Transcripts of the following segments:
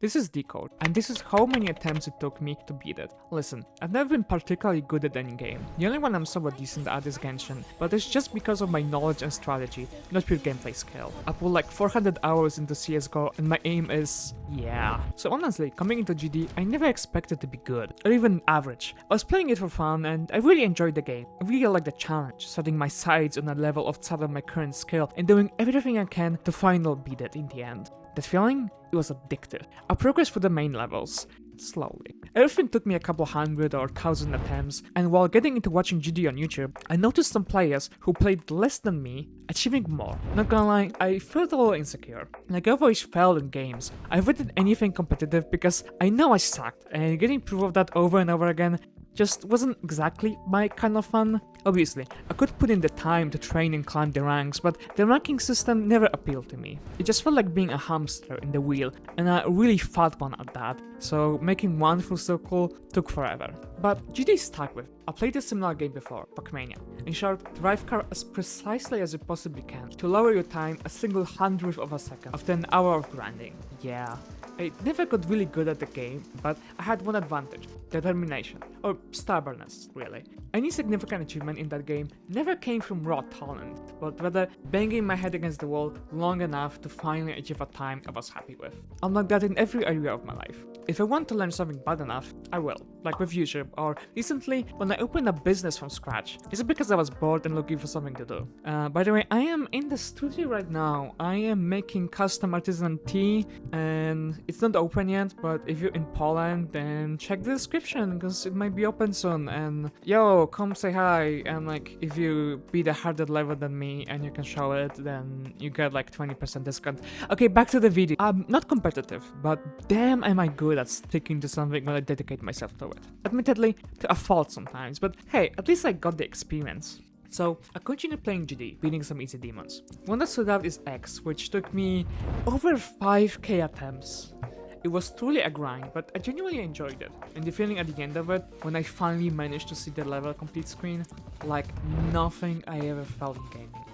This is Decode, and this is how many attempts it took me to beat it. Listen, I've never been particularly good at any game. The only one I'm somewhat decent at is Genshin, but it's just because of my knowledge and strategy, not pure gameplay skill. I put like 400 hours into CSGO and my aim is... yeah. So honestly, coming into GD, I never expected to be good, or even average. I was playing it for fun and I really enjoyed the game. I really liked the challenge, setting my sights on a level outside of my current skill and doing everything I can to finally beat it in the end. That feeling? It was addictive. I progressed through the main levels, slowly. Everything took me a couple hundred or thousand attempts, and while getting into watching GD on YouTube, I noticed some players who played less than me achieving more. Not gonna lie, I felt a little insecure. Like I've always failed in games. I avoided anything competitive because I know I sucked, and getting proof of that over and over again just wasn't exactly my kind of fun. Obviously, I could put in the time to train and climb the ranks, but the ranking system never appealed to me. It just felt like being a hamster in the wheel, and a really fat one at that, so making one full circle took forever. But GD stuck with. I played a similar game before, Pac-Mania. In short, drive car as precisely as you possibly can to lower your time a single hundredth of a second after an hour of grinding. Yeah. I never got really good at the game, but I had one advantage: determination, or stubbornness, really. Any significant achievement in that game never came from raw talent, but rather banging my head against the wall long enough to finally achieve a time I was happy with. I'm like that in every area of my life. If I want to learn something bad enough, I will, like with YouTube, or recently when I opened a business from scratch. Is it because I was bored and looking for something to do? By the way, I am in the studio right now. I am making custom artisan tea, and it's not open yet, but if you're in Poland, then check the description, because it might be open soon, and yo, come say hi, and like, if you beat a harder level than me and you can show it, then you get like 20% discount. Okay, back to the video. I'm not competitive, but damn am I good at sticking to something when I dedicate myself to it. Admittedly, to a fault sometimes, but hey, at least I got the experience. So, I continued playing GD, beating some easy demons. One that stood out is X, which took me over 5k attempts. It was truly a grind, but I genuinely enjoyed it, and the feeling at the end of it, when I finally managed to see the level complete screen, like nothing I ever felt in gaming.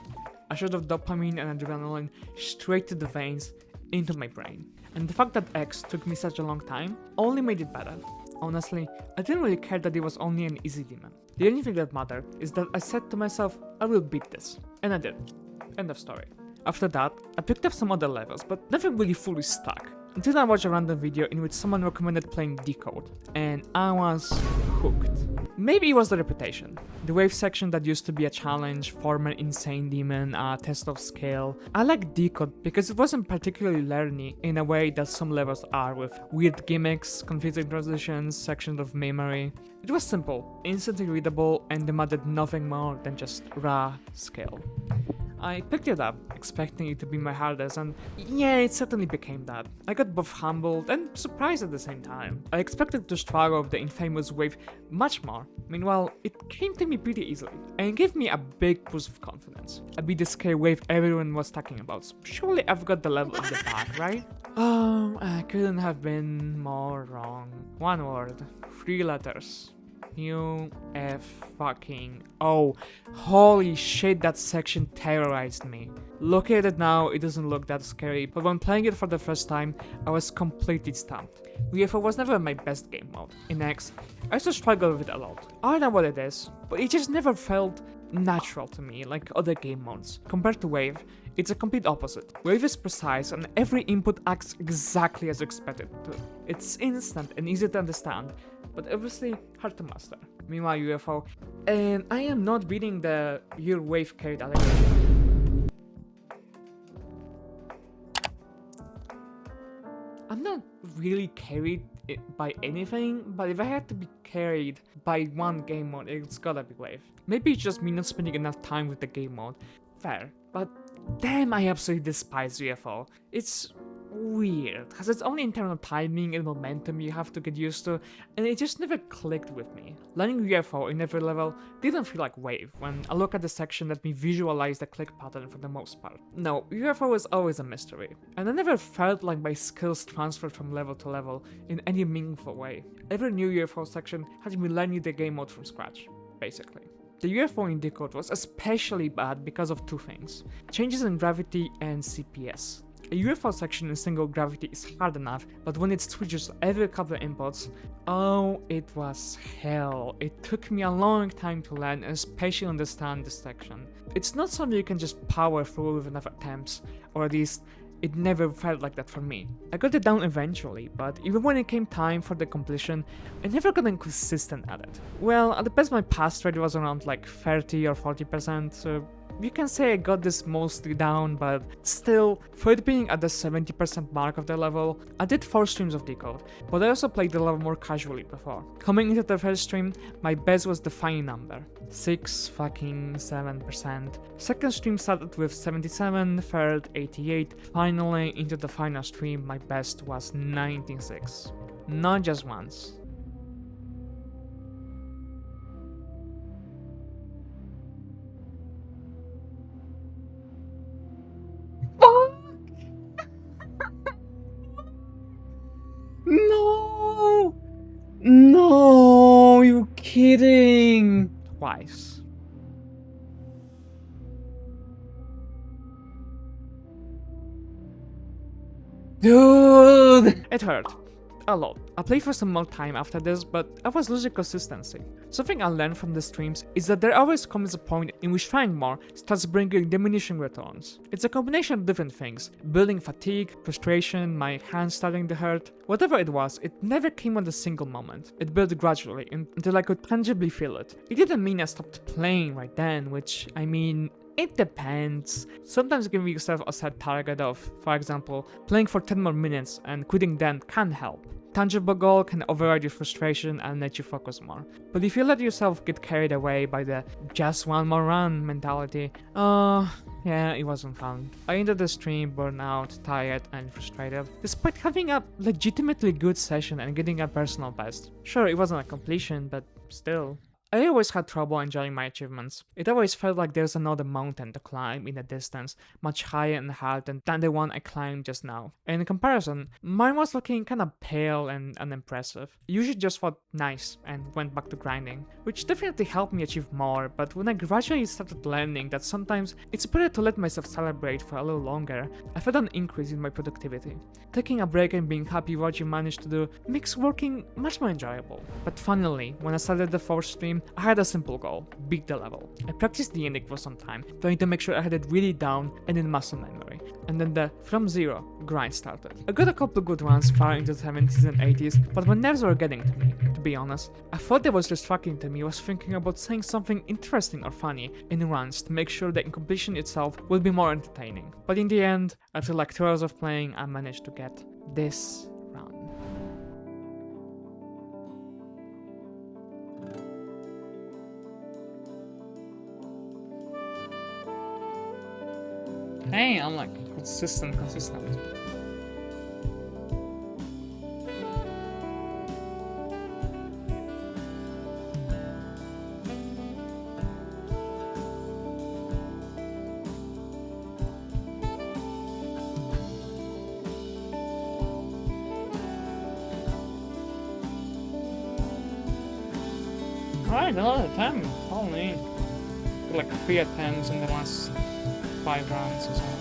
A shot of dopamine and adrenaline straight to the veins, into my brain. And the fact that X took me such a long time only made it better. Honestly, I didn't really care that it was only an easy demon. The only thing that mattered is that I said to myself, I will beat this. And I did. End of story. After that, I picked up some other levels, but nothing really fully stuck. Until I watched a random video in which someone recommended playing Decode, and I was hooked. Maybe it was the reputation. The wave section that used to be a challenge, former insane demon, a test of skill. I like Decode because it wasn't particularly learny in a way that some levels are, with weird gimmicks, confusing transitions, sections of memory. It was simple, instantly readable, and demanded nothing more than just raw skill. I picked it up, expecting it to be my hardest, and yeah, it certainly became that. I got both humbled and surprised at the same time. I expected to struggle with the infamous wave much more. Meanwhile, it came to me pretty easily, and gave me a big boost of confidence. I beat the scary wave everyone was talking about, so surely I've got the level in the bag, right? Oh, I couldn't have been more wrong. One word, 3 letters. U-F-fucking-O. Holy shit, that section terrorized me. Looking at it now, it doesn't look that scary, but when playing it for the first time, I was completely stumped. UFO was never my best game mode. In X, I used to struggle with it a lot. I don't know what it is, but it just never felt natural to me like other game modes. Compared to Wave, it's a complete opposite. Wave is precise and every input acts exactly as expected to. It's instant and easy to understand, but obviously hard to master. Meanwhile, UFO, and I am not beating the your wave carried allegation. I'm not really carried by anything, but if I had to be carried by one game mode, it's gotta be Wave. Maybe it's just me not spending enough time with the game mode. Fair, but damn, I absolutely despise UFO. It's weird, has its own internal timing and momentum you have to get used to, and it just never clicked with me. Learning UFO in every level didn't feel like Wave when I look at the section that me visualize the click pattern for the most part. No, UFO is always a mystery, and I never felt like my skills transferred from level to level in any meaningful way. Every new UFO section had me learning the game mode from scratch, basically. The UFO in Decode was especially bad because of two things: changes in gravity and CPS. A UFO section in single gravity is hard enough, but when it switches every couple of inputs, oh, it was hell. It took me a long time to learn and especially understand this section. It's not something you can just power through with enough attempts, or at least it never felt like that for me. I got it down eventually, but even when it came time for the completion, I never got consistent at it. Well, at the best my pass rate was around like 30 or 40%, so you can say I got this mostly down, but still, for it being at the 70% mark of the level, I did 4 streams of Decode, but I also played the level more casually before. Coming into the first stream, my best was the final number, 6% Second stream started with 77, third 88, finally into the final stream my best was 96. Not just once. No! No, you kidding? Twice. Dude! It hurt. A lot. I played for some more time after this, but I was losing consistency. Something I learned from the streams is that there always comes a point in which trying more starts bringing diminishing returns. It's a combination of different things: building fatigue, frustration, my hands starting to hurt. Whatever it was, it never came on a single moment. It built gradually until I could tangibly feel it. It didn't mean I stopped playing right then, which, I mean, it depends. Sometimes giving yourself a set target of, for example, playing for 10 more minutes and quitting then can help. Tangible goal can override your frustration and let you focus more. But if you let yourself get carried away by the just one more run mentality, yeah, it wasn't fun. I ended the stream burnout, tired and frustrated, despite having a legitimately good session and getting a personal best. Sure, it wasn't a completion, but still. I always had trouble enjoying my achievements. It always felt like there's another mountain to climb in the distance, much higher and harder than the one I climbed just now. And in comparison, mine was looking kinda pale and unimpressive. It usually just felt nice and went back to grinding, which definitely helped me achieve more, but when I gradually started learning that sometimes it's better to let myself celebrate for a little longer, I felt an increase in my productivity. Taking a break and being happy with what you managed to do makes working much more enjoyable. But finally, when I started the 4th stream, I had a simple goal: beat the level. I practiced the ending for some time, trying to make sure I had it really down and in muscle memory. And then the from zero grind started. I got a couple good runs far into the 70s and 80s, but my nerves were getting to me, to be honest. I thought that was distracting to me was thinking about saying something interesting or funny in runs to make sure the completion itself will be more entertaining. But in the end, after like 2 hours of playing, I managed to get this run. Hey, I'm like consistent. Alright, a lot of time. Holy. Like 3 attempts in the last 5 rounds or something.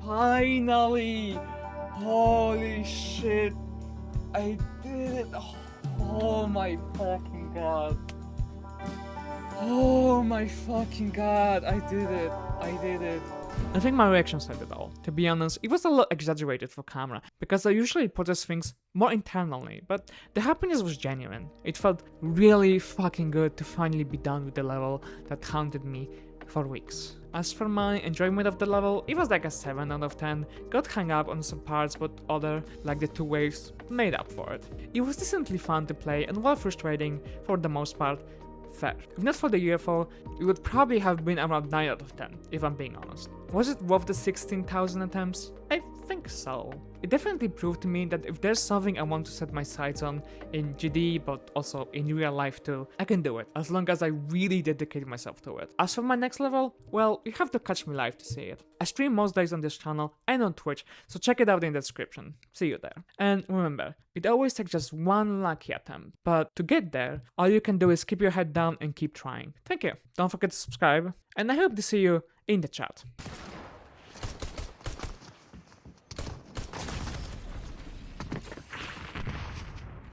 Finally! Holy shit! I did it! Oh my fucking god! Oh my fucking god! I did it! I think my reaction said it all. To be honest, it was a little exaggerated for camera, because I usually process things more internally, but the happiness was genuine. It felt really fucking good to finally be done with the level that haunted me for weeks. As for my enjoyment of the level, it was like a 7 out of 10, got hung up on some parts but other, like the 2 waves, made up for it. It was decently fun to play and while frustrating, for the most part, fair. If not for the UFO, it would probably have been around 9 out of 10, if I'm being honest. Was it worth the 16,000 attempts? I think so. It definitely proved to me that if there's something I want to set my sights on in GD, but also in real life too, I can do it, as long as I really dedicate myself to it. As for my next level, well, you have to catch me live to see it. I stream most days on this channel and on Twitch, so check it out in the description. See you there. And remember, it always takes just one lucky attempt, but to get there, all you can do is keep your head down and keep trying. Thank you. Don't forget to subscribe, and I hope to see you in the chat.